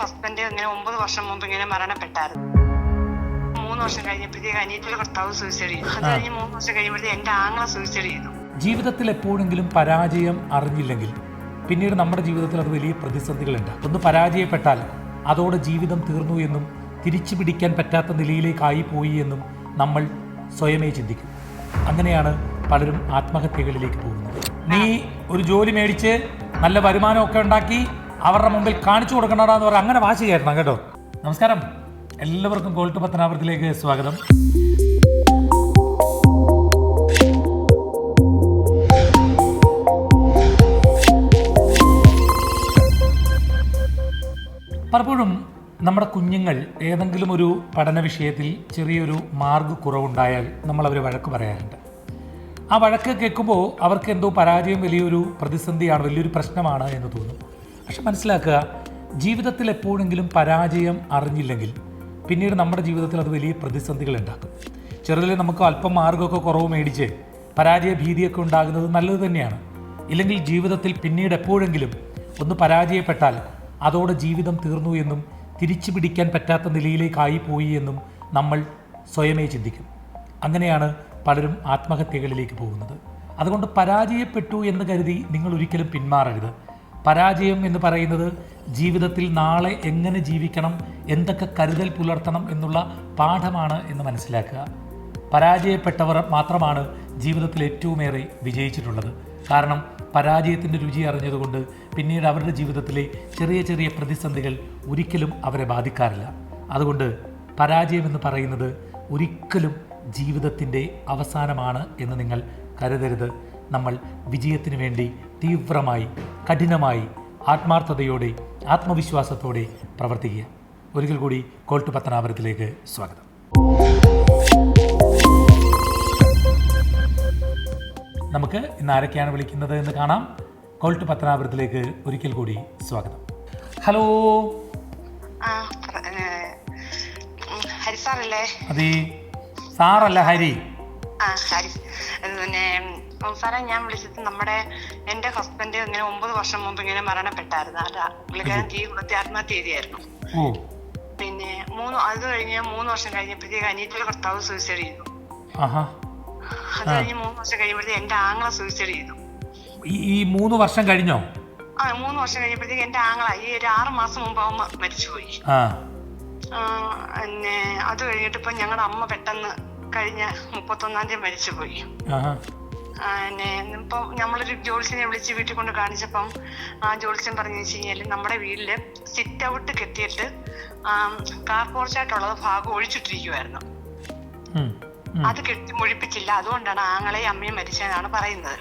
Husband ഇങ്ങനെ 9 വർഷം മുമ്പ് ഇങ്ങനെ മരണപ്പെട്ടായിരുന്നു. 3 വർഷം കഴിഞ്ഞപ്പോഴത്തേക്ക് അനിയത്തിയുടെ ഭർത്താവ് സൂയിസൈഡ് ചെയ്തു. അത് കഴിഞ്ഞ് 3 വർഷം കഴിയുമ്പോഴത്തേക്ക് എന്റെ ആങ്ങള സൂയിസൈഡ് ചെയ്തു. ജീവിതത്തിൽ എപ്പോഴെങ്കിലും പരാജയം അറിഞ്ഞില്ലെങ്കിൽ പിന്നീട് നമ്മുടെ ജീവിതത്തിൽ അത് വലിയ പ്രതിസന്ധികളുണ്ട്. ഒന്ന് പരാജയപ്പെട്ടാൽ അതോടെ ജീവിതം തീർന്നു എന്നും തിരിച്ചു പിടിക്കാൻ പറ്റാത്ത നിലയിലേക്കായി പോയി എന്നും നമ്മൾ സ്വയമേ ചിന്തിക്കും. അങ്ങനെയാണ് പലരും ആത്മഹത്യകളിലേക്ക് പോകുന്നത്. നീ ഒരു ജോലി മേടിച്ച് നല്ല വരുമാനമൊക്കെ ഉണ്ടാക്കി അവരുടെ മുമ്പിൽ കാണിച്ചു കൊടുക്കണടാന്ന് പറഞ്ഞാൽ അങ്ങനെ വാശി കയറണം കേട്ടോ. നമസ്കാരം, എല്ലാവർക്കും കോൾട്ട് പത്തനാപുരത്തിലേക്ക് സ്വാഗതം. പലപ്പോഴും നമ്മുടെ കുഞ്ഞുങ്ങൾ ഏതെങ്കിലും ഒരു പഠന വിഷയത്തിൽ ചെറിയൊരു മാർക്ക് കുറവുണ്ടായാൽ നമ്മൾ അവരെ വഴക്ക് പറയാറുണ്ട്. ആ വഴക്ക് കേൾക്കുമ്പോൾ അവർക്ക് എന്തോ പരാജയം വലിയൊരു പ്രതിസന്ധിയാണ്, വലിയൊരു പ്രശ്നമാണ് എന്ന് തോന്നും. പക്ഷെ മനസ്സിലാക്കുക, ജീവിതത്തിൽ എപ്പോഴെങ്കിലും പരാജയം അറിഞ്ഞില്ലെങ്കിൽ പിന്നീട് നമ്മുടെ ജീവിതത്തിൽ അത് വലിയ പ്രതിസന്ധികൾ ഉണ്ടാക്കും. ചെറുതിൽ നമുക്ക് അല്പം മാർഗമൊക്കെ കുറവ് മേടിച്ച് പരാജയ ഭീതിയൊക്കെ ഉണ്ടാകുന്നത് നല്ലത് തന്നെയാണ്. ഇല്ലെങ്കിൽ ജീവിതത്തിൽ പിന്നീട് എപ്പോഴെങ്കിലും ഒന്ന് പരാജയപ്പെട്ടാൽ അതോടെ ജീവിതം തീർന്നു എന്നും തിരിച്ചു പിടിക്കാൻ പറ്റാത്ത നിലയിലേക്കായി പോയി എന്നും നമ്മൾ സ്വയമേ ചിന്തിക്കും. അങ്ങനെയാണ് പലരും ആത്മഹത്യകളിലേക്ക് പോകുന്നത്. അതുകൊണ്ട് പരാജയപ്പെട്ടു എന്ന് കരുതി നിങ്ങൾ ഒരിക്കലും പിന്മാറരുത്. പരാജയം എന്ന് പറയുന്നത് ജീവിതത്തിൽ നാളെ എങ്ങനെ ജീവിക്കണം, എന്തൊക്കെ കരുതൽ പുലർത്തണം എന്നുള്ള പാഠമാണ് എന്ന് മനസ്സിലാക്കുക. പരാജയപ്പെട്ടവർ മാത്രമാണ് ജീവിതത്തിൽ ഏറ്റവുമേറെ വിജയിച്ചിട്ടുള്ളത്. കാരണം പരാജയത്തിൻ്റെ രുചി അറിഞ്ഞതുകൊണ്ട് പിന്നീട് അവരുടെ ജീവിതത്തിലെ ചെറിയ ചെറിയ പ്രതിസന്ധികൾ ഒരിക്കലും അവരെ ബാധിക്കാറില്ല. അതുകൊണ്ട് പരാജയം എന്ന് പറയുന്നത് ഒരിക്കലും ജീവിതത്തിൻ്റെ അവസാനമാണ് എന്ന് നിങ്ങൾ കരുതരുത്. നമ്മൾ വിജയത്തിന് വേണ്ടി തീവ്രമായി, കഠിനമായി, ആത്മാർത്ഥതയോടെ, ആത്മവിശ്വാസത്തോടെ പ്രവർത്തിക്കുക. ഒരിക്കൽ കൂടി കോൾട്ട് പത്തനാപുരത്തിലേക്ക് സ്വാഗതം. നമുക്ക് ഇന്ന് ആരൊക്കെയാണ് വിളിക്കുന്നത് എന്ന് കാണാം. കോൾട്ട് പത്തനാപുരത്തിലേക്ക് ഒരിക്കൽ കൂടി സ്വാഗതം. ഹലോ, ഹരി സാറല്ലേ? അതെ, സാറല്ല, ഹരി. ഹരി. പിന്നെ സാറേ, ഞാൻ വിളിച്ചത് എന്റെ ഹസ്ബൻഡ് ഇങ്ങനെ 9 വർഷം മുമ്പ് ഇങ്ങനെ മരണപ്പെട്ടായിരുന്നു. പുള്ളിക്കാരൻ തീ കൊടുത്തി ആത്മഹത്യ ചെയ്തായിരുന്നു. പിന്നെ അത് കഴിഞ്ഞ് 3 വർഷം കഴിഞ്ഞപ്പോഴത്തേക്ക് അനിയത്തിയുടെ ഭർത്താവ് സൂയിസൈഡ് ചെയ്തു. അത് കഴിഞ്ഞ് 3 വർഷം കഴിയുമ്പോഴത്തേക്ക് എന്റെ ആങ്ങള സൂയിസൈഡ് ചെയ്തു. ഈ 3 വർഷം കഴിഞ്ഞോ? 3 വർഷം കഴിഞ്ഞപ്പോഴത്തേക്ക് എന്റെ ആങ്ങള ഈ ഒരു 6 മാസം മുമ്പ് അമ്മ മരിച്ചുപോയി. പിന്നെ അത് കഴിഞ്ഞിട്ട് ഇപ്പൊ ഞങ്ങളുടെ അമ്മ പെട്ടെന്ന് കഴിഞ്ഞ 31-ാം തീയതി മരിച്ചുപോയി. ഇപ്പൊ നമ്മളൊരു ജോത്സ്യനെ വിളിച്ച് വീട്ടിൽ കൊണ്ട് കാണിച്ചപ്പം ആ ജോത്സ്യൻ പറഞ്ഞു വെച്ച് കഴിഞ്ഞാല് നമ്മുടെ വീട്ടില് സിറ്റ് ഔട്ട് കെട്ടിയിട്ട് കാർ പോർച്ചായിട്ടുള്ളത് ഭാഗം ഒഴിച്ചിട്ടിരിക്കുവായിരുന്നു. അത് കെട്ടി മുഴിപ്പിച്ചില്ല. അതുകൊണ്ടാണ് ആങ്ങളെയും അമ്മയും മരിച്ചതെന്നാണ് പറയുന്നത്.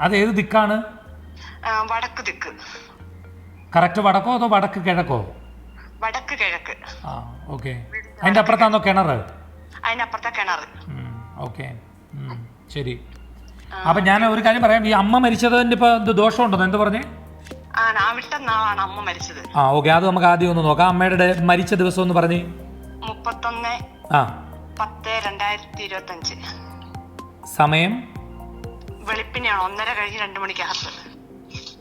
അത് ഏത് ദിക്കാണ്? വടക്ക് ദിക്ക്. കറക്റ്റ് വടക്കോ അതോ വടക്ക് കിഴക്കോ? വടക്ക് കിഴക്ക്. അതിന്റെ അപ്പുറത്താണോ കിണറ്? അതിനപ്പുറത്തെ കിണറ്. ഓക്കെ, ശരി. അപ്പൊ ഞാൻ ഒരു കാര്യം പറയാം. ഈ അമ്മ മരിച്ചതിന്റെ ഇപ്പൊ ദോഷമുണ്ടോ? എന്താ പറഞ്ഞേ? നാവിട്ടെന്നാളാണ് അമ്മ മരിച്ചത്. ഓക്കെ, അത് നമുക്ക് ആദ്യം ഒന്ന് നോക്കാം. അമ്മയുടെ മരിച്ച ദിവസം ഒന്ന് പറഞ്ഞേ. 31/10/2025. സമയം വെളുപ്പിനെയാണ് 1:30 കഴിഞ്ഞ് 2 മണിക്കകത്ത്.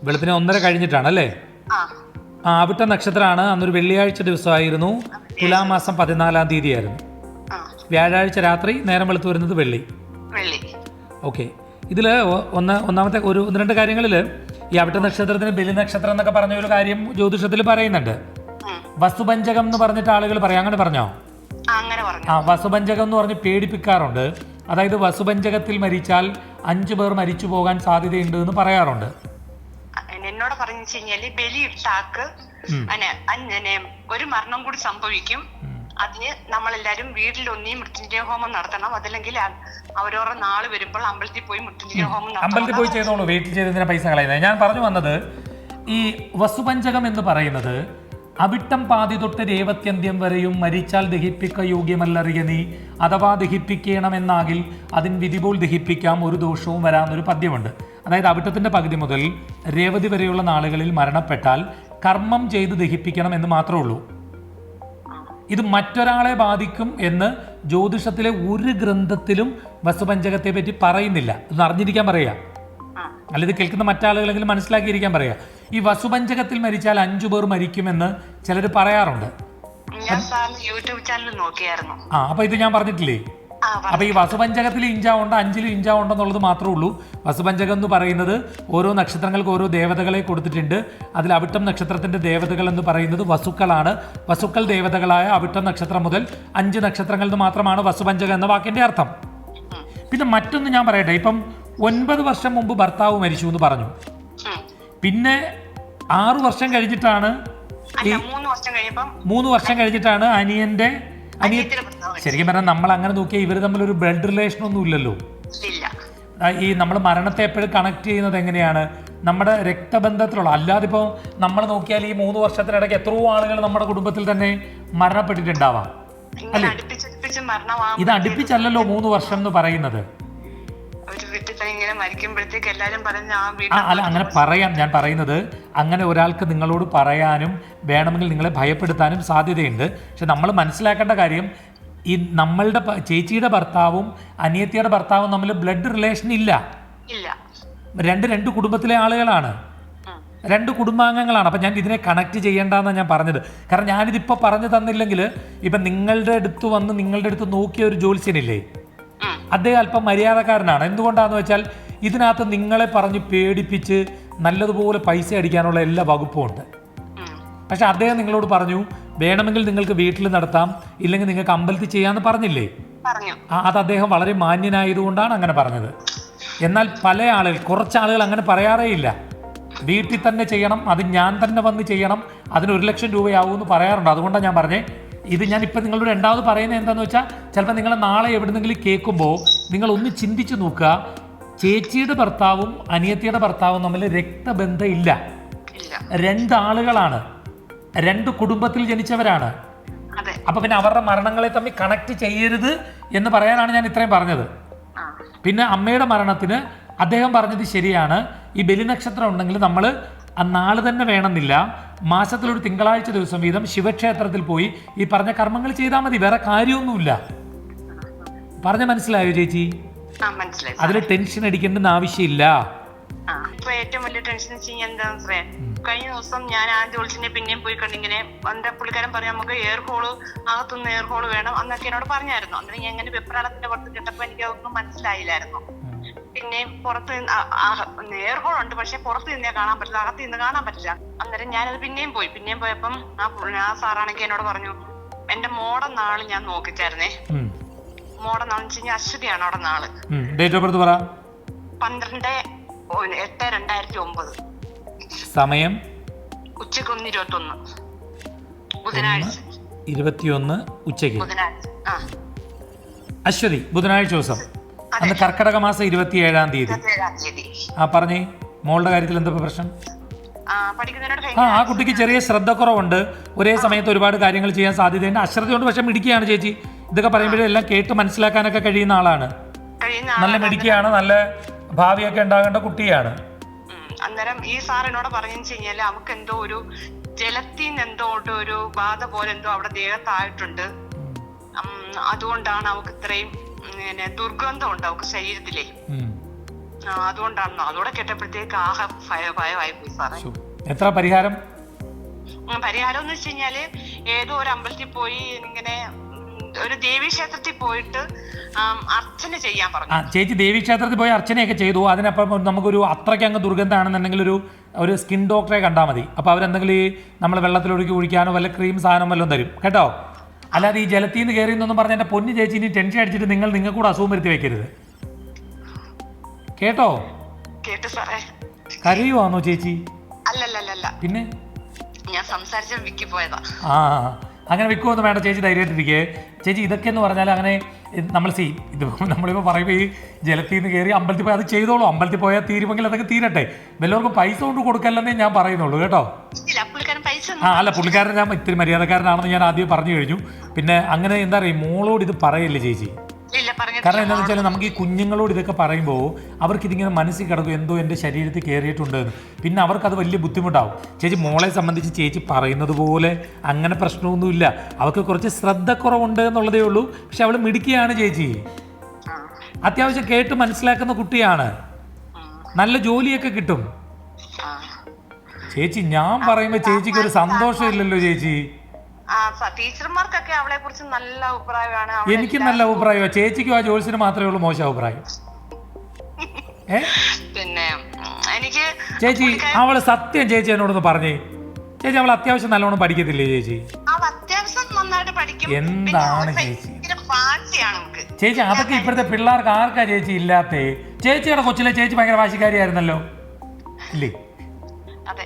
വെളുപ്പിനെ 1:30 കഴിഞ്ഞിട്ടാണല്ലേ? അവിട്ട നക്ഷത്രമാണ്. അന്നൊരു വെള്ളിയാഴ്ച ദിവസമായിരുന്നു. തുലാമാസം 14-ാം തീയതി ആയിരുന്നു. വ്യാഴാഴ്ച രാത്രി, നേരം വെളുത്ത് വരുന്നത് വെള്ളി. ഓക്കെ, ഇതിൽ ഒന്നാമത്തെ ഒരു 1-2 കാര്യങ്ങളിൽ ഈ അവിട്ട നക്ഷത്രത്തിന് ബലി നക്ഷത്രം എന്നൊക്കെ പറഞ്ഞ ഒരു കാര്യം ജ്യോതിഷത്തിൽ പറയുന്നുണ്ട്. വസുപഞ്ചകം എന്ന് പറഞ്ഞിട്ട് ആളുകൾ പറയാം. അങ്ങനെ പറഞ്ഞോ? വസുപഞ്ചകം എന്ന് പറഞ്ഞ് പേടിപ്പിക്കാറുണ്ട്. അതായത് വസുപഞ്ചകത്തിൽ മരിച്ചാൽ 5 പേർ മരിച്ചു പോകാൻ സാധ്യതയുണ്ട് എന്ന് പറയാറുണ്ട്. എന്നോട് പറഞ്ഞു കഴിഞ്ഞാല് ബലിയിട്ടാക്ക് ഒരു മരണം കൂടി സംഭവിക്കും. അതിന് നമ്മളെല്ലാരും വീട്ടിൽ ഒന്നീ മൃത്യുഞ്ജയ ഹോമം നടത്തണം. അതല്ലെങ്കിൽ അവരോരോ നാള് വരുമ്പോൾ അമ്പലത്തിൽ പോയി മൃത്യുഞ്ജയ ഹോമം നടത്തണം. അമ്പലത്തിൽ പോയി ചെയ്തോളൂ, വീട്ടിൽ ചെയ്തതിന് പൈസ കളയുന്നത്. ഞാൻ പറഞ്ഞു വന്നത്, ഈ വസുപഞ്ചകം എന്ന് പറയുന്നത് അവിട്ടം പാതി തൊട്ട് രേവത്യന്ത്യം വരെയും മരിച്ചാൽ ദഹിപ്പിക്ക യോഗ്യമല്ലറിയ നീ, അഥവാ ദഹിപ്പിക്കണമെന്നാകിൽ അതിൻ വിധിപോൽ ദഹിപ്പിക്കാം, ഒരു ദോഷവും വരാമെന്നൊരു പദ്യമുണ്ട്. അതായത് അവിട്ടത്തിന്റെ പകുതി മുതൽ രേവതി വരെയുള്ള നാളുകളിൽ മരണപ്പെട്ടാൽ കർമ്മം ചെയ്ത് ദഹിപ്പിക്കണം എന്ന് മാത്രമേ ഉള്ളൂ. ഇത് മറ്റൊരാളെ ബാധിക്കും എന്ന് ജ്യോതിഷത്തിലെ ഒരു ഗ്രന്ഥത്തിലും വസുപഞ്ചകത്തെ പറ്റി പറയുന്നില്ല. ഇത് അറിഞ്ഞിരിക്കാൻ പറയുക, അല്ല ഇത് കേൾക്കുന്ന മറ്റാളുകളെങ്കിലും മനസ്സിലാക്കിയിരിക്കാൻ പറയുക. ഈ വസുപഞ്ചകത്തിൽ മരിച്ചാൽ 5 പേർ മരിക്കുമെന്ന് ചിലർ പറയാറുണ്ട്. ഞാൻ സാറിന് യൂട്യൂബ് ചാനൽ നോക്കിയായിരുന്നു. അപ്പൊ ഇത് ഞാൻ പറഞ്ഞിട്ടില്ലേ? അപ്പൊ ഈ വസുപഞ്ചകത്തിൽ ഇഞ്ചാവുണ്ട്, 5 ഇഞ്ചാവുണ്ടെന്നുള്ളത് മാത്രമേ ഉള്ളൂ. വസുപഞ്ചകം എന്ന് പറയുന്നത് ഓരോ നക്ഷത്രങ്ങൾക്ക് ഓരോ ദേവതകളെ കൊടുത്തിട്ടുണ്ട്. അതിൽ അവിട്ടം നക്ഷത്രത്തിന്റെ ദേവതകൾ എന്ന് പറയുന്നത് വസുക്കളാണ്. വസുക്കൾ ദേവതകളായ അവിട്ടം നക്ഷത്രം മുതൽ 5 നക്ഷത്രങ്ങളിൽ നിന്ന് മാത്രമാണ് വസുപഞ്ചകം എന്ന വാക്കിന്റെ അർത്ഥം. പിന്നെ മറ്റൊന്ന് ഞാൻ പറയട്ടെ, ഇപ്പം 9 വർഷം മുമ്പ് ഭർത്താവ് മരിച്ചു എന്ന് പറഞ്ഞു. പിന്നെ 6 വർഷം കഴിഞ്ഞിട്ടാണ് 3 വർഷം കഴിഞ്ഞിട്ടാണ് ശരിക്കും പറഞ്ഞാൽ നമ്മൾ അങ്ങനെ നോക്കിയാൽ ഇവർ തമ്മിൽ ഒരു ബ്ലഡ് റിലേഷൻ ഒന്നും ഇല്ലല്ലോ. ഈ നമ്മൾ മരണത്തെ എപ്പോഴും കണക്ട് ചെയ്യുന്നത് എങ്ങനെയാണ്? നമ്മുടെ രക്തബന്ധത്തിലുള്ള, അല്ലാതെ ഇപ്പോൾ നമ്മൾ നോക്കിയാൽ ഈ 3 വർഷത്തിനിടയ്ക്ക് എത്രയോ ആളുകൾ നമ്മുടെ കുടുംബത്തിൽ തന്നെ മരണപ്പെട്ടിട്ടുണ്ടാവാം അല്ലേ? ഇത് അടുപ്പിച്ചല്ലല്ലോ 3 വർഷം എന്ന് പറയുന്നത്. അല്ല, അങ്ങനെ പറയാം. ഞാൻ പറയുന്നത് അങ്ങനെ ഒരാൾക്ക് നിങ്ങളോട് പറയാനും വേണമെങ്കിൽ നിങ്ങളെ ഭയപ്പെടുത്താനും സാധ്യതയുണ്ട്. പക്ഷെ നമ്മൾ മനസ്സിലാക്കേണ്ട കാര്യം, ഈ നമ്മളുടെ ചേച്ചിയുടെ ഭർത്താവും അനിയത്തിയുടെ ഭർത്താവും തമ്മിൽ ബ്ലഡ് റിലേഷൻ ഇല്ല. രണ്ട് കുടുംബത്തിലെ ആളുകളാണ്, 2 കുടുംബാംഗങ്ങളാണ്. അപ്പം ഞാൻ ഇതിനെ കണക്ട് ചെയ്യേണ്ടെന്നാണ് ഞാൻ പറഞ്ഞത്. കാരണം ഞാനിതിപ്പോൾ പറഞ്ഞു തന്നില്ലെങ്കിൽ ഇപ്പം നിങ്ങളുടെ അടുത്ത് നോക്കിയ ഒരു ജ്യോത്സ്യനില്ലേ, അദ്ദേഹം അല്പം മര്യാദക്കാരനാണ്. എന്തുകൊണ്ടാണെന്ന് വെച്ചാൽ ഇതിനകത്ത് നിങ്ങളെ പറഞ്ഞ് പേടിപ്പിച്ച് നല്ലതുപോലെ പൈസ അടിക്കാനുള്ള എല്ലാ വകുപ്പും ഉണ്ട്. പക്ഷെ അദ്ദേഹം നിങ്ങളോട് പറഞ്ഞു വേണമെങ്കിൽ നിങ്ങൾക്ക് വീട്ടിൽ നടത്താം, ഇല്ലെങ്കിൽ നിങ്ങൾക്ക് അമ്പലത്തിൽ ചെയ്യാമെന്ന് പറഞ്ഞില്ലേ? അത് അദ്ദേഹം വളരെ മാന്യനായതുകൊണ്ടാണ് അങ്ങനെ പറഞ്ഞത്. എന്നാൽ കുറച്ച് ആളുകൾ അങ്ങനെ പറയാറേ ഇല്ല. വീട്ടിൽ തന്നെ ചെയ്യണം, അത് ഞാൻ തന്നെ വന്ന് ചെയ്യണം, അതിന് 1 ലക്ഷം രൂപയാവുമെന്ന് പറയാറുണ്ട്. അതുകൊണ്ടാണ് ഞാൻ പറഞ്ഞത്. ഇത് ഞാനിപ്പോൾ നിങ്ങളോട് രണ്ടാമത് പറയുന്നത് എന്താണെന്ന് വെച്ചാൽ, ചിലപ്പോൾ നിങ്ങൾ നാളെ എവിടെന്നെങ്കിലും കേൾക്കുമ്പോൾ നിങ്ങൾ ഒന്ന് ചിന്തിച്ച് നോക്കുക. ചേച്ചിയുടെ ഭർത്താവും അനിയത്തിയുടെ ഭർത്താവും തമ്മിൽ രക്തബന്ധം ഇല്ല. 2 ആളുകളാണ്, 2 കുടുംബത്തിൽ ജനിച്ചവരാണ്. അപ്പൊ പിന്നെ അവരുടെ മരണങ്ങളെ തമ്മിൽ കണക്ട് ചെയ്യരുത് എന്ന് പറയാനാണ് ഞാൻ ഇത്രയും പറഞ്ഞത്. പിന്നെ അമ്മയുടെ മരണത്തിന് അദ്ദേഹം പറഞ്ഞത് ശരിയാണ്. ഈ ബലിനക്ഷത്രം ഉണ്ടെങ്കിൽ നമ്മൾ നാള് തന്നെ വേണമെന്നില്ല, മാസത്തിലൊരു തിങ്കളാഴ്ച ദിവസം വീതം ശിവക്ഷേത്രത്തിൽ പോയി ഈ പറഞ്ഞ കർമ്മങ്ങൾ ചെയ്താൽ മതി. വേറെ കാര്യമൊന്നുമില്ല. പറഞ്ഞ മനസ്സിലായോ ചേച്ചി? അതിൽ ടെൻഷൻ അടിക്കേണ്ടെന്ന് ആവശ്യമില്ല. ഏറ്റവും വലിയ ടെൻഷൻ എന്താണെന്ന് പറയാം, കഴിഞ്ഞ ദിവസം ഞാൻ ആ ജോൾസിനെ പിന്നെയും പോയി കണ്ടിങ്ങനെ പുള്ളിക്കാരൻ പറയാം നമുക്ക് എയർ ഹോള്, അകത്തുനിന്ന് എയർ ഹോള് വേണം എന്നൊക്കെ എന്നോട് പറഞ്ഞായിരുന്നു. അന്നേരം ഞാൻ ഇങ്ങനെ വെപ്രാളത്തിന്റെ പുറത്ത് കേട്ടപ്പോ എനിക്ക് അതൊന്നും മനസ്സിലായില്ലായിരുന്നു. പിന്നെ പുറത്ത് എയർ ഹോൾ ഉണ്ട്, പക്ഷെ പുറത്ത് നിന്നേ കാണാൻ പറ്റില്ല, അകത്ത് നിന്ന് കാണാൻ പറ്റില്ല. അന്നേരം ഞാനത് പിന്നെയും പോയപ്പം ആ സാറാണെങ്കിൽ എന്നോട് പറഞ്ഞു, എന്റെ മോടെ നാള് ഞാൻ നോക്കിച്ചായിരുന്നേ. മോടെ നാളെന്ന് വെച്ച് കഴിഞ്ഞാൽ അശ്വതിയാണ് അവിടെ നാള്. 12/8/2009. സമയം ഉച്ചക്ക് 1:21 ബുധനാഴ്ച. 21 ഉച്ചയ്ക്ക് അശ്വതി ബുധനാഴ്ച ദിവസം. അന്ന് കർക്കിടക മാസം 27-ാം തീയതി. പറഞ്ഞേ, മോളുടെ കാര്യത്തിൽ എന്താ പ്രശ്നം? ആ കുട്ടിക്ക് ചെറിയ ശ്രദ്ധക്കുറവുണ്ട്. ഒരേ സമയത്ത് ഒരുപാട് കാര്യങ്ങൾ ചെയ്യാൻ സാധ്യതയുണ്ട്. അശ്രദ്ധയുണ്ട്, പക്ഷെ മിടുക്കിയാണ് ചേച്ചി. ഇതൊക്കെ പറയുമ്പോഴേ എല്ലാം കേട്ട് മനസ്സിലാക്കാനൊക്കെ കഴിയുന്ന ആളാണ്. നല്ല മിടുക്കിയാണ്, നല്ല ഭാവിയൊക്കെ ഉണ്ടാകേണ്ട കുട്ടിയാണ്. അന്നേരം ഈ സാർ എന്നോട് പറഞ്ഞു കഴിഞ്ഞാല് അവർക്ക് എന്തോ ഒരു ജലത്തിൽ എന്തോ ഒരു ബാധ പോലെ എന്തോ അവിടെ ദേഹത്തായിട്ടുണ്ട്. അതുകൊണ്ടാണ് അവക്ക് ഇത്രയും ദുർഗന്ധം ഉണ്ട് അവക്ക് ശരീരത്തിലേ. അതുകൊണ്ടാണോ? അതോടെ കേട്ടപ്പോഴത്തേക്ക് ഭയമായി പോയി സാറേ. എത്ര പരിഹാരം എന്ന് വെച്ച് കഴിഞ്ഞാല് ഏതോ ഒരു അമ്പലത്തിൽ പോയി ഇങ്ങനെ ഒരു ദേവീക്ഷേത്രത്തിൽ പോയിട്ട് അർച്ചന ചെയ്യാൻ പറഞ്ഞു. ചേച്ചി ദേവീക്ഷേത്രത്തിൽ പോയി അർച്ചനയൊക്കെ ചെയ്തു. അതിനപ്പം നമുക്കൊരു അത്രയ്ക്ക് അങ്ങ് ദുർഗന്ധമാണെന്നുണ്ടെങ്കിൽ ഒരു സ്കിൻ ഡോക്ടറെ കണ്ടാൽ മതി. അപ്പോൾ അവരെന്തെങ്കിലും ഈ നമ്മൾ വെള്ളത്തിലൊഴുക്കി കുഴിക്കാനോ വല്ല ക്രീം സാധനം വല്ലതും തരും കേട്ടോ. അല്ലാതെ ഈ ജലത്തിൽ നിന്ന് കയറി എന്നൊന്നും പറഞ്ഞ എൻ്റെ പൊന്നു ചേച്ചി ഇനി ടെൻഷൻ അടിച്ചിട്ട് നിങ്ങൾക്ക് കൂടെ അസുഖം വരുത്തി വെക്കരുത് കേട്ടോ. കരയുവാണോ ചേച്ചി? അല്ലല്ല, പിന്നെ ഞാൻ സംസാരിച്ച വിക്കി പോയതാ. അങ്ങനെ വിൽക്കുമൊന്നും വേണ്ട ചേച്ചി, ധൈര്യമായിട്ടിരിക്കേ ചേച്ചി. ഇതൊക്കെ എന്ന് പറഞ്ഞാൽ അങ്ങനെ നമ്മളിപ്പോൾ പറയുമ്പോൾ ഈ ജലത്തിൽ നിന്ന് കയറി അമ്പലത്തിൽ പോയി അത് ചെയ്തോളൂ. അമ്പലത്തിൽ പോയാൽ തീരുമെങ്കിൽ അതൊക്കെ തീരട്ടെ. വല്ലവർക്കും പൈസ കൊണ്ട് കൊടുക്കല്ലെന്നേ ഞാൻ പറയുന്നുള്ളൂ കേട്ടോ. അല്ല, പുള്ളിക്കാരൻ ഞാൻ ഇത്തിരി മര്യാദക്കാരനാണെന്ന് ഞാൻ ആദ്യം പറഞ്ഞു കഴിഞ്ഞു. പിന്നെ അങ്ങനെ എന്താ പറയുക, മോളോട് ഇത് പറയല്ലേ ചേച്ചി. കാരണം എന്താണെന്ന് വെച്ചാൽ നമുക്ക് ഈ കുഞ്ഞുങ്ങളോട് ഇതൊക്കെ പറയുമ്പോൾ അവർക്ക് ഇതിങ്ങനെ മനസ്സിൽ കിടക്കും, എന്തോ എൻ്റെ ശരീരത്തിൽ കയറിയിട്ടുണ്ട് എന്ന്. പിന്നെ അവർക്കത് വലിയ ബുദ്ധിമുട്ടാവും. ചേച്ചി മോളെ സംബന്ധിച്ച് ചേച്ചി പറയുന്നത് പോലെ അങ്ങനെ പ്രശ്നമൊന്നുമില്ല. അവർക്ക് കുറച്ച് ശ്രദ്ധക്കുറവുണ്ട് എന്നുള്ളതേ ഉള്ളൂ. പക്ഷെ അവൾ മിടുക്കിയാണ് ചേച്ചി, അത്യാവശ്യം കേട്ട് മനസ്സിലാക്കുന്ന കുട്ടിയാണ്, നല്ല ജോലിയൊക്കെ കിട്ടും. ചേച്ചി ഞാൻ പറയുമ്പോ ചേച്ചിക്ക് ഒരു സന്തോഷം ഇല്ലല്ലോ ചേച്ചി. ടീച്ചർമാർക്കൊക്കെ അവളെ കുറിച്ച് നല്ല അഭിപ്രായമാണ്. എനിക്ക് നല്ല അഭിപ്രായമാണ്. ചേച്ചിക്കും ആ ജോത്സ്യന് മാത്രമേ ഉള്ളൂ മോശം അഭിപ്രായം. പിന്നെ എനിക്ക് ചേച്ചി അവള് സത്യം ചേച്ചി എന്നോടൊന്ന് പറഞ്ഞേ. ചേച്ചി അവൾ അത്യാവശ്യം നല്ലോണം പഠിക്കത്തില്ലേ ചേച്ചി? അത്യാവശ്യം നന്നായിട്ട് പഠിക്കും. എന്താണ് ചേച്ചി ചേച്ചി അതൊക്കെ ഇപ്പോഴത്തെ പിള്ളേർക്ക് ആർക്കാ ചേച്ചി ഇല്ലാത്തേ? ചേച്ചിയുടെ കൊച്ചിലെ ചേച്ചി ഭയങ്കര വാശിക്കാരിയായിരുന്നല്ലോ ഇല്ലേ? അതെ,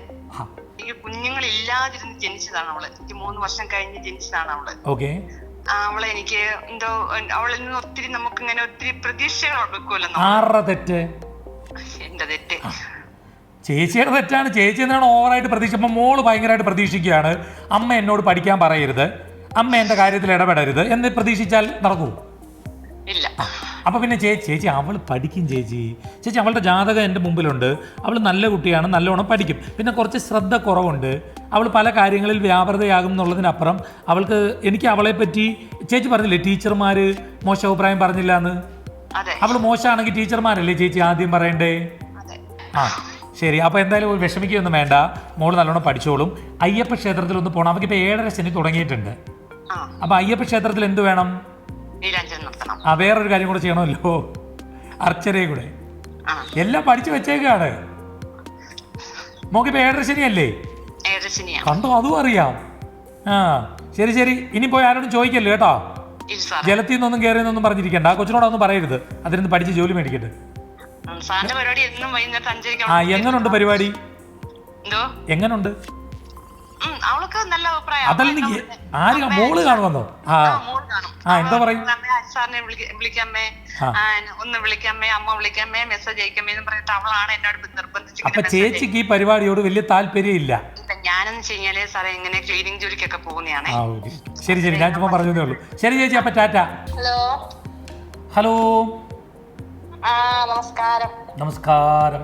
കുഞ്ഞുങ്ങളില്ലാതിരുന്ന് ജനിച്ചതാണ് അവള്. 3 വർഷം കഴിഞ്ഞ് ജനിച്ചതാണ് അവള്. ഓക്കെ. അവളെ എനിക്ക് എന്തോ അവളിൽ നിന്ന് ഒത്തിരി നമുക്ക് ഇങ്ങനെ ഒത്തിരി പ്രതീക്ഷകൾ വെക്കുമല്ലോ. ആരുടെ തെറ്റ്? എന്റെ തെറ്റ്. ചേച്ചിയുടെ തെറ്റാണ്. ചേച്ചി എന്താണ് ഓവറായിട്ട് പ്രതീക്ഷ? ഇപ്പം മോള് ഭയങ്കരമായിട്ട് പ്രതീക്ഷിക്കുകയാണ്, അമ്മ എന്നോട് പഠിക്കാൻ പറയരുത്, അമ്മ എൻ്റെ കാര്യത്തിൽ ഇടപെടരുത് എന്ന് പ്രതീക്ഷിച്ചാൽ നടക്കൂ? ഇല്ല. അപ്പോൾ പിന്നെ ചേച്ചി അവൾ പഠിക്കും ചേച്ചി. ചേച്ചി അവളുടെ ജാതകം എൻ്റെ മുമ്പിലുണ്ട്. അവൾ നല്ല കുട്ടിയാണ്, നല്ലോണം പഠിക്കും. പിന്നെ കുറച്ച് ശ്രദ്ധ കുറവുണ്ട്. അവൾ പല കാര്യങ്ങളിൽ വ്യാപൃതയാകും എന്നുള്ളതിനപ്പുറം അവൾക്ക് എനിക്ക് അവളെ പറ്റി ചേച്ചി പറഞ്ഞില്ലേ ടീച്ചർമാർ മോശം അഭിപ്രായം പറഞ്ഞില്ല എന്ന്. അവൾ മോശമാണെങ്കിൽ ടീച്ചർമാരല്ലേ ചേച്ചി ആദ്യം പറയണ്ടേ? ആ ശരി. അപ്പോൾ എന്തായാലും വിഷമിക്കുകയൊന്നും വേണ്ട, മോള് നല്ലോണം പഠിച്ചോളും. അയ്യപ്പ ക്ഷേത്രത്തിൽ ഒന്ന് പോകണം. നമുക്കിപ്പോൾ 7:30 ശനി തുടങ്ങിയിട്ടുണ്ട്. അപ്പോൾ അയ്യപ്പ ക്ഷേത്രത്തിൽ എന്ത് വേണം? വേറൊരു കാര്യം കൂടെ ചെയ്യണമല്ലോ, അർച്ചനയും കൂടെ. എല്ലാം പഠിച്ചു വെച്ചേക്കാണ്. മോക്കിപ്പോ 7:30 ശനിയല്ലേ? കണ്ടോ, അതും അറിയാം. ശരി ശരി, ഇനി പോയി ആരോടും ചോദിക്കല്ലോ കേട്ടോ. ജലത്തിൽ നിന്നൊന്നും കയറിയെന്നൊന്നും പറഞ്ഞിരിക്കണ്ട. ആ കൊച്ചിനോടൊന്നും പറയരുത്. അതിനൊന്ന് പഠിച്ച് ജോലി മേടിക്കട്ടെ. എങ്ങനുണ്ട് പരിപാടി? എങ്ങനുണ്ട്? അതല്ല ആര് മോള് കാണുമെന്നോ? എന്താ പറയും? അപ്പൊ ചേച്ചിക്ക് ഈ പരിപാടിയോട് വലിയ താല്പര്യം ഇല്ല? ഞാനെന്ന് വെച്ചാല് സാറേ ഇങ്ങനെ ക്ലീനിങ് ജോലിക്കൊക്കെ പോകുന്നതാണ്. ശരി ശരി, ഞാൻ ചുമ്മാ പറഞ്ഞതേ ഉള്ളൂ. ശരി ചേച്ചി, അപ്പൊ ടാറ്റ. ഹലോ നമസ്കാരം. നമസ്കാരം.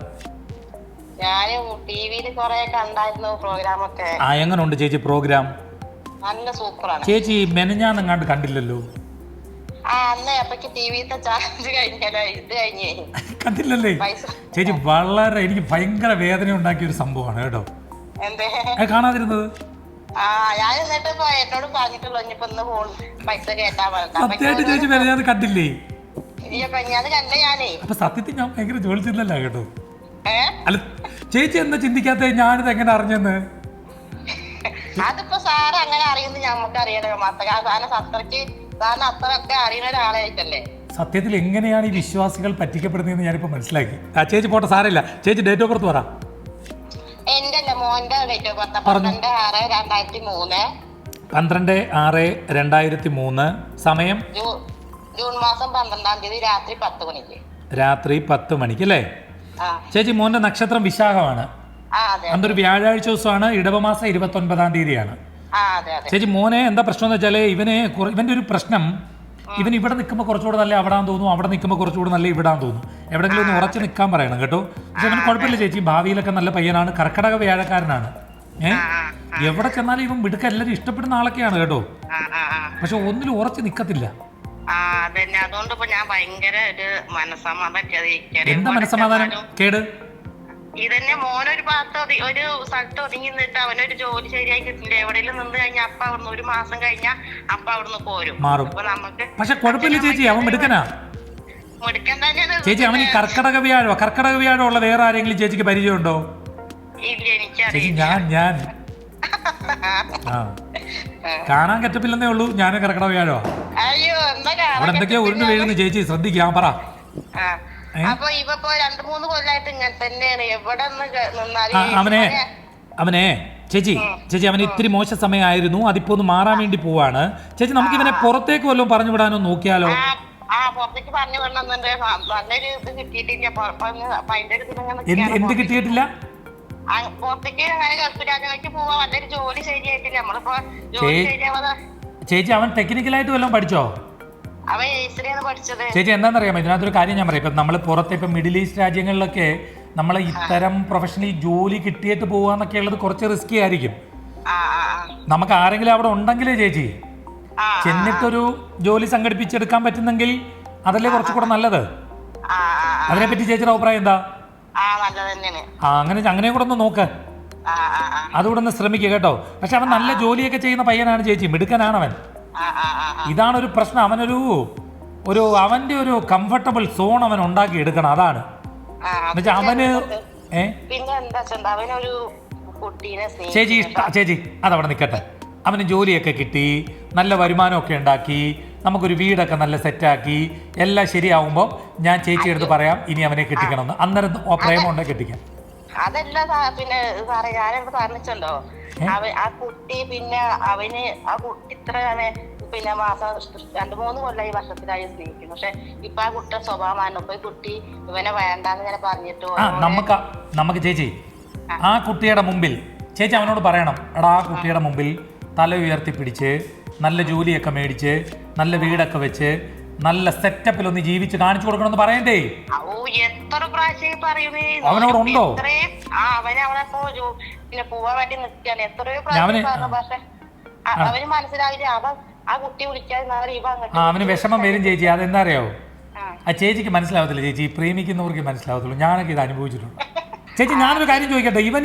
ഞാന് ടിവിയിൽ കുറെ കണ്ടായിരുന്നു പ്രോഗ്രാമൊക്കെ. എങ്ങനുണ്ട് ചേച്ചി പ്രോഗ്രാം? നല്ല സൂപ്പറാണ്. ചേച്ചി മെനഞ്ഞാന്നെങ്ങാണ്ട് കണ്ടില്ലല്ലോ? അന്നേ അപ്പക്ക് ടിവിത്തെ ചാർജ് കഴിഞ്ഞാലോ ഇത് കഴിഞ്ഞേ കണ്ടില്ലല്ലേ? ചേച്ചി വളരെ എനിക്ക് ഭയങ്കര വേദന ഉണ്ടാക്കിയ ഒരു സംഭവമാണ് കേട്ടോ. എന്തേ കാണാതിരുന്നത്? ഞാൻ എന്നിട്ട് എന്നോട് പറഞ്ഞിട്ടുള്ളൂ ഇനിയിപ്പോ ഇന്ന് ഫോൺ പൈസ കേട്ടാ സത്യമായിട്ട് ചേച്ചി മെനഞ്ഞാന്ന് കണ്ടില്ലേ? ഞാനേ അപ്പൊ സത്യത്തിൽ ഞാൻ ഭയങ്കര ജോലിച്ചില്ലല്ലോ കേട്ടോ. അല്ല ചേച്ചി എന്താ ചിന്തിക്കാത്ത ഞാനിത് എങ്ങനെ അറിഞ്ഞെന്ന്? അതിപ്പോ സാറ് അങ്ങനെ അറിയുന്നത് ഞമ്മക്ക് അറിയണോ? സാറിന് അത്രയൊക്കെ അറിയുന്ന ഒരാളായിട്ടല്ലേ. സത്യത്തിൽ എങ്ങനെയാണ് ഈ വിശ്വാസികൾ പറ്റിക്കപ്പെടുന്നതെന്ന് ഞാനിപ്പോ മനസ്സിലാക്കി. ചേച്ചി പോട്ടെ, സാറില്ല. ചേച്ചി ഡേറ്റ് ഓഫ് ബർത്ത് പറ. എന്റെ മോന്റെ ഡേറ്റ് ഓഫ് ബർത്ത് 12/6/2003. 12/6/2003. സമയം ജൂൺ മാസം 12-ാം തീയതി രാത്രി 10 മണിക്ക്. രാത്രി 10 മണിക്ക് അല്ലേ? ചേച്ചി മോന്റെ നക്ഷത്രം വിശാഖമാണ്. അന്നൊരു വ്യാഴാഴ്ച ദിവസമാണ്. ഇടവമാസം 29-ാം തീയതിയാണ്. ചേച്ചി മോനെ എന്താ പ്രശ്നം എന്ന് വെച്ചാല് ഇവന്റെ ഒരു പ്രശ്നം, ഇവൻ ഇവിടെ നിൽക്കുമ്പോൾ കുറച്ചുകൂടെ നല്ല അവിടാൻ തോന്നും, അവിടെ നിൽക്കുമ്പോൾ കുറച്ചുകൂടെ നല്ല ഇവിടാൻ തോന്നും. എവിടെങ്കിലും ഒന്ന് ഉറച്ചു നിൽക്കാൻ പറയണം കേട്ടോ. പക്ഷെ അവന് കുഴപ്പമില്ല ചേച്ചി, ഭാവിയിലൊക്കെ നല്ല പയ്യനാണ്. കർക്കടക വ്യാഴക്കാരനാണ്. എവിടെ ചെന്നാലും ഇവൻ മിടുക്ക എല്ലാവരും ഇഷ്ടപ്പെടുന്ന ആളൊക്കെയാണ് കേട്ടോ. പക്ഷെ ഒന്നിലും ഉറച്ചു നിൽക്കത്തില്ല. അതുകൊണ്ട് ഞാൻ ഭയങ്കര ഒരു എന്താ മനസ്സമാധാനം കേട്? ഇതന്നെ മോനൊരു ഒരു സ്ഥലത്ത് ഒതുങ്ങി നിന്നിട്ട് അവനൊരു ജോലി ശരിയായി കിട്ടില്ല. എവിടെയെങ്കിലും നിന്ന് കഴിഞ്ഞാൽ അപ്പ അവിടുന്ന് 1 മാസം കഴിഞ്ഞാൽ അപ്പ അവിടുന്ന് പോരും. മാറും. അപ്പൊ നമുക്ക് പക്ഷെ കുഴപ്പമില്ല ചേച്ചി, അവൻ മിടുക്കനാ. മിടുക്കൻ തന്നെയാണ് ചേച്ചി. അവൻ ഈ കർക്കടക വ്യാഴം ഉള്ള വേറെ ആരെങ്കിലും ചേച്ചിക്ക് പരിചയമുണ്ടോ? ഇല്ല, എനിക്കറിയാം. ചേച്ചി ഞാൻ കാണാൻ കറ്റപ്പില്ലെന്നേ ഉള്ളൂ. ഞാൻ കർക്കടക വ്യാഴോ. അയ്യോ, അവിടെ എന്തൊക്കെയാ ഉരുണ്ട് വീഴുന്നു ചേച്ചി, ശ്രദ്ധിക്കാം. പറ. അപ്പൊ ഇവ 2-3 കൊല്ലായിട്ട് ഇങ്ങനെ തന്നെയാണ്. എവിടെ അവനെ ചേച്ചി അവന് ഇത്തിരി മോശ സമയമായിരുന്നു. അതിപ്പോ ഒന്ന് മാറാൻ വേണ്ടി പോവാണ് ചേച്ചി. നമുക്ക് ഇവനെ പുറത്തേക്ക് വല്ലതും പറഞ്ഞു വിടാനോ നോക്കിയാലോ? പുറത്തേക്ക് പറഞ്ഞു വിടണമെന്നുണ്ട്. നല്ലൊരു ഇത് കിട്ടിയിട്ടില്ല. എന്ത് കിട്ടിയിട്ടില്ല? പുറത്തേക്ക് അങ്ങനെ ഗൾഫിലേക്ക് പോവാ. നല്ലൊരു ജോലി ശരിയായിട്ടില്ല. നമ്മളിപ്പോ ജോലി ശരിയാവാതെ. ചേച്ചി അവൻ ടെക്നിക്കലായിട്ട് വല്ലതും പഠിച്ചോ? അവൻ പഠിച്ചത്. ചേച്ചി എന്താണെന്നറിയാമോ, ഇതിനകത്തൊരു കാര്യം ഞാൻ പറയാം. ഇപ്പം നമ്മൾ പുറത്തെ ഇപ്പം മിഡിൽ ഈസ്റ്റ് രാജ്യങ്ങളിലൊക്കെ നമ്മൾ ഇത്തരം പ്രൊഫഷണൽ ജോലി കിട്ടിയിട്ട് പോവാന്നൊക്കെ ഉള്ളത് കുറച്ച് റിസ്കി ആയിരിക്കും. നമുക്ക് ആരെങ്കിലും അവിടെ ഉണ്ടെങ്കിലേ ചേച്ചി ചെന്നിട്ടൊരു ജോലി സംഘടിപ്പിച്ചെടുക്കാൻ പറ്റുന്നെങ്കിൽ അതല്ലേ കുറച്ചുകൂടെ നല്ലത്. അതിനെപ്പറ്റി ചേച്ചിയുടെ അഭിപ്രായം എന്താ? നല്ലത് തന്നെയാണ്. അങ്ങനെ കൂടെ ഒന്ന് നോക്ക്. ആ ആ ആ അതുകൂടെ ഒന്ന് ശ്രമിക്കുക കേട്ടോ. പക്ഷെ അവൻ നല്ല ജോലിയൊക്കെ ചെയ്യുന്ന പയ്യനാണ് ചേച്ചി, മിടുക്കനാണ് അവൻ. ആ ആ ആ ഇതാണ് ഒരു പ്രശ്നം, അവന്റെ ഒരു കംഫർട്ടബിൾ സോൺ അവൻ ഉണ്ടാക്കി എടുക്കണം. അതാണ് എന്നുവെച്ചാൽ അവന് പിന്നെ എന്താ അവനൊരു കുട്ടീനെ ചേച്ചി അതവിടെ നിൽക്കട്ടെ. അവന് ജോലിയൊക്കെ കിട്ടി, നല്ല വരുമാനമൊക്കെ ഉണ്ടാക്കി, നമുക്കൊരു വീടൊക്കെ നല്ല സെറ്റാക്കി എല്ലാം ശരിയാവുമ്പോൾ ഞാൻ ചേച്ചിയുടെ അടുത്ത് പറയാം ഇനി അവനെ കെട്ടിക്കണമെന്ന്. അന്നേരം പ്രേമം ഉണ്ടെ കെട്ടിക്കാം. അതല്ല പിന്നെ സാറേ, ഞാനെന്ത് പറഞ്ഞല്ലോ, ആ കുട്ടി പിന്നെ അവന് ആ കുട്ടി ഇത്ര പിന്നെ മാസം 2-3 കൊല്ലമായി വർഷത്തിലായി സ്നേഹിക്കുന്നു. പക്ഷെ ഇപ്പൊ ആ കുട്ടിയുടെ സ്വഭാവമാണ്. ഇപ്പൊ ഈ കുട്ടി ഇവനെ വേണ്ടാന്ന് ഞാൻ പറഞ്ഞിട്ട് നമുക്ക് ചേച്ചി ആ കുട്ടിയുടെ മുമ്പിൽ ചേച്ചി അവനോട് പറയണം, എടാ ആ കുട്ടിയുടെ മുമ്പിൽ തല ഉയർത്തി പിടിച്ച് നല്ല ജോലിയൊക്കെ മേടിച്ച് നല്ല വീടൊക്കെ വെച്ച് നല്ല സെറ്റപ്പിലൊന്ന് ജീവിച്ച് കാണിച്ചു കൊടുക്കണമെന്ന് പറയണ്ടേ? എത്ര പ്രാവശ്യം പറയുന്നേ അവനോടുണ്ടോ? അവനവിടെ പിന്നെ പോവാൻ വേണ്ടി നിൽക്കാണ്. എത്രയോ പ്രാവശ്യം പറഞ്ഞു. പക്ഷെ അവന് മനസ്സിലായില്ല. ആ കുട്ടി വിളിക്കാതെ അവന് വിഷമം വരും ചേച്ചി. അതെന്താ അറിയാവോ? ആ ചേച്ചിക്ക് മനസ്സിലാവത്തില്ല ചേച്ചി, പ്രേമിക്കുന്നവർക്ക് മനസ്സിലാവത്തുള്ളൂ. ഞാനൊക്കെ ഇത് അനുഭവിച്ചിട്ടുണ്ട്. ചേച്ചി ഞാനൊരു കാര്യം ചോദിക്കട്ടെ, ഇവൻ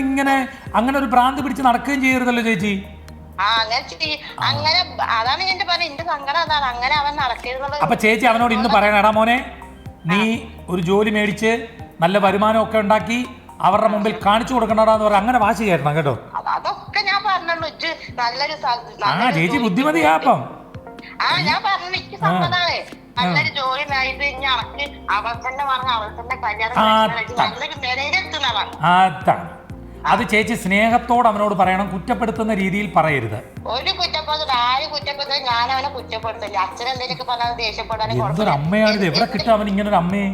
അങ്ങനെ ഒരു ഭ്രാന്ത് പിടിച്ച് നടക്കുകയും ചെയ്യരുതല്ലോ ചേച്ചി. അങ്ങനെ അതാണ് എന്റെ പറഞ്ഞ എന്റെ സങ്കടം. അതാണ് അങ്ങനെ അവൻ നടക്കരുത്. അപ്പൊ ചേച്ചി അവനോട് ഇന്ന് പറയണം, എടാ മോനെ നീ ഒരു ജോലി മേടിച്ച് നല്ല വരുമാനം ഒക്കെ ഉണ്ടാക്കി അവരുടെ മുമ്പിൽ കാണിച്ചു കൊടുക്കണടാന്ന് പറയാം. അങ്ങനെ വാശി കയറണം കേട്ടോ. അതൊക്കെ ഞാൻ പറഞ്ഞുള്ളൂ. നല്ലൊരു ചേച്ചി ബുദ്ധിമതിയാ. അപ്പം ഞാൻ പറഞ്ഞു എനിക്ക് സമ്മതാണ്. നല്ലൊരു ജോലി നേടിയിട്ട് ഇനി അവർക്ക് അവൾ തന്നെ പറഞ്ഞ അവൾ തന്നെ കല്യാണം നല്ലൊരു നിലയിലെത്തുന്നതാണ്. അത് ചേച്ചി സ്നേഹത്തോട് അവനോട് പറയണം, കുറ്റപ്പെടുത്തുന്ന രീതിയിൽ പറയരുത്. ഒരു കുറ്റപ്പെടുത്തൽ ആരും കുറ്റപ്പെടുത്തൽ ഞാൻ അവനെ കുറ്റപ്പെടുത്തില്ല. അച്ഛൻ എന്തെങ്കിലുമൊക്കെ പറഞ്ഞാൽ ദേഷ്യപ്പെടാൻ എന്തൊരു അമ്മയാണിത്, എവിടെ കിട്ടും അവൻ ഇങ്ങനെ ഒരു അമ്മയെ?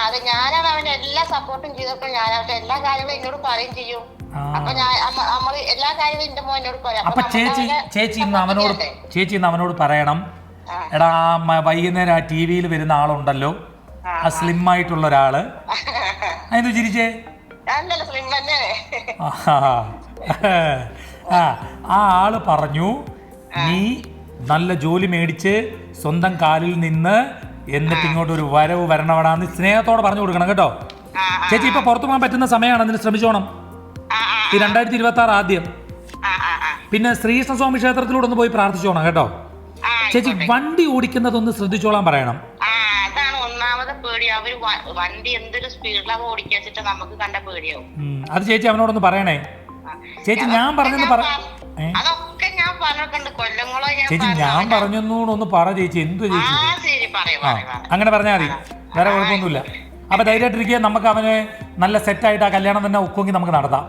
അത് ഞാനാണ് അവന്റെ എല്ലാ സപ്പോർട്ടും ചെയ്തപ്പോൾ ഞാൻ അവന്റെ എല്ലാ കാര്യങ്ങളും എന്നോട് പറയും ചെയ്യും. അപ്പൊ നമ്മള് എല്ലാ കാര്യങ്ങളും എന്റെ മോൻ എന്നോട് പറയാം. അപ്പൊ ചേച്ചി ഇന്ന് അവനോട് പറയണം, എടാ വൈകുന്നേരം ആ TV-യിൽ വരുന്ന ആളുണ്ടല്ലോ, ആ സ്ലിം ആയിട്ടുള്ള ഒരാള്, അതിന് ചിരിച്ചേ, ആ ആള് പറഞ്ഞു നീ നല്ല ജോലി മേടിച്ച് സ്വന്തം കാലിൽ നിന്ന് എന്നിട്ട് ഇങ്ങോട്ട് ഒരു വരവ് വരണവടാന്ന് സ്നേഹത്തോടെ പറഞ്ഞു കൊടുക്കണം കേട്ടോ. ചേച്ചി ഇപ്പൊ പുറത്തു പോകാൻ പറ്റുന്ന സമയമാണ്, അതിന് ശ്രമിച്ചോണം. ഈ 2026 ആദ്യം പിന്നെ ശ്രീകൃഷ്ണസ്വാമി ക്ഷേത്രത്തിലൂടെ ഒന്ന് പോയി പ്രാർത്ഥിച്ചോണം കേട്ടോ. ചേച്ചി വണ്ടി ഓടിക്കുന്നതൊന്ന് ശ്രദ്ധിച്ചോളാൻ പറയണം. അതാണ് ഒന്നാമത് പേടി. അവര് വണ്ടി എന്തൊരു സ്പീഡിലാണ് ഓടിക്കാച്ചിട്ട് നമുക്ക് കണ്ട പേടിയാവും. അത് ചേച്ചി അവനോടൊന്ന് പറയണേ. ചേച്ചി ഞാൻ പറഞ്ഞെന്ന് അതൊക്കെ ഞാൻ പറഞ്ഞിട്ടുണ്ട് കൊല്ലങ്ങളോ. ചേച്ചി ഞാൻ പറഞ്ഞൊന്നൂടൊന്ന് പറ ചേച്ചി. എന്തു ചേച്ചി അങ്ങനെ പറഞ്ഞാൽ മതി, വേറെ കുഴപ്പമൊന്നുമില്ല. അപ്പൊ ധൈര്യമായിട്ടിരിക്കുക. നമുക്ക് അവന് നല്ല സെറ്റായിട്ട് ആ കല്യാണം തന്നെ ഒക്കുമെങ്കിൽ നമുക്ക് നടത്താം.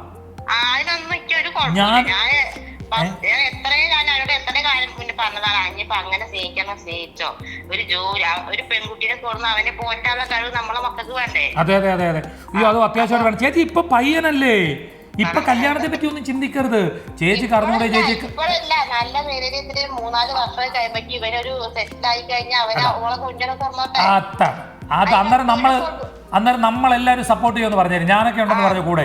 അങ്ങനെ സ്നേഹിക്കണം, സ്നേഹിച്ചോ. ഒരു ജോലി ഒരു പെൺകുട്ടിയെ കൊടുന്ന് അവനെ പോറ്റാനുള്ള കഴിവ് നമ്മളെ മക്കൾക്ക് വേണ്ടേ? അതെ അതെ അതെ അതെ. അയ്യോ അത് അത്യാവശ്യമായിട്ട് വേണം ചേച്ചി. ഇപ്പൊ പയ്യനല്ലേ, ഇപ്പൊ കല്യാണത്തെ പറ്റി ഒന്നും ചിന്തിക്കരുത് ചേച്ചി. കറങ്ങൂടെ ചേച്ചി? ഇപ്പോഴല്ല, നല്ല നിലയിലെത്തിട്ട് 3-4 വർഷം കഴിയുമ്പോ ഇവനൊരു സെറ്റിൽ ആയി കഴിഞ്ഞാൽ അവനെ ഓളെ കുഞ്ഞിനെ തുറന്നോട്ടെ. അത് അന്നേരം നമ്മളെല്ലാരും സപ്പോർട്ട് ചെയ്യുമെന്ന് പറഞ്ഞു. ഞാനൊക്കെ ഉണ്ടെന്ന് പറഞ്ഞു കൂടെ.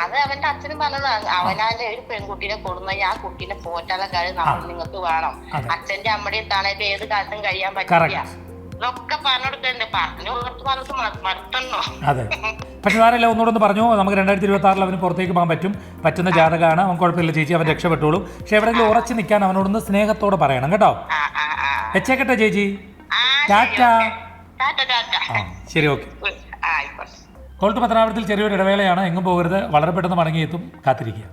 അത് അവന്റെ അച്ഛനും പറഞ്ഞതാണ്. അവനാന്റെ ഒരു പെൺകുട്ടീനെ കൊടുന്ന ആ കുട്ടീനെ പോറ്റാനുള്ള കാര്യം നമ്മൾ നിങ്ങൾക്ക് വേണം. അച്ഛന്റെ അമ്മയുടെയും താണേക്ക് ഏത് കാലത്തും കഴിയാൻ പറ്റില്ല. ഇതൊക്കെ പറഞ്ഞു കൊടുക്കണ്ടേ? പറഞ്ഞു മറത്തണോ? അതെ. പക്ഷെ സാരല്ല, ഒന്നുകൂടെ ഒന്ന് പറഞ്ഞു. നമുക്ക് 2026 അവന് പുറത്തേക്ക് പോകാൻ പറ്റുന്ന ജാതകമാണ്. അവൻ കുഴപ്പമില്ല ചേച്ചി, അവൻ രക്ഷപ്പെട്ടോളൂ. പക്ഷെ എവിടെയെങ്കിലും ഉറച്ചു നിൽക്കാൻ അവനോടൊന്ന് സ്നേഹത്തോടെ പറയണം കേട്ടോ. വെച്ചേക്കട്ടെ ചേച്ചി. ടാറ്റാ. ശരി, ഓക്കെ. കോൾട്ട് പത്തനാപുരത്തിൽ ചെറിയൊരു ഇടവേളയാണ്. എങ്ങും പോകരുത്. വളരെ പെട്ടെന്ന് മടങ്ങിയെത്തും. കാത്തിരിക്കുക.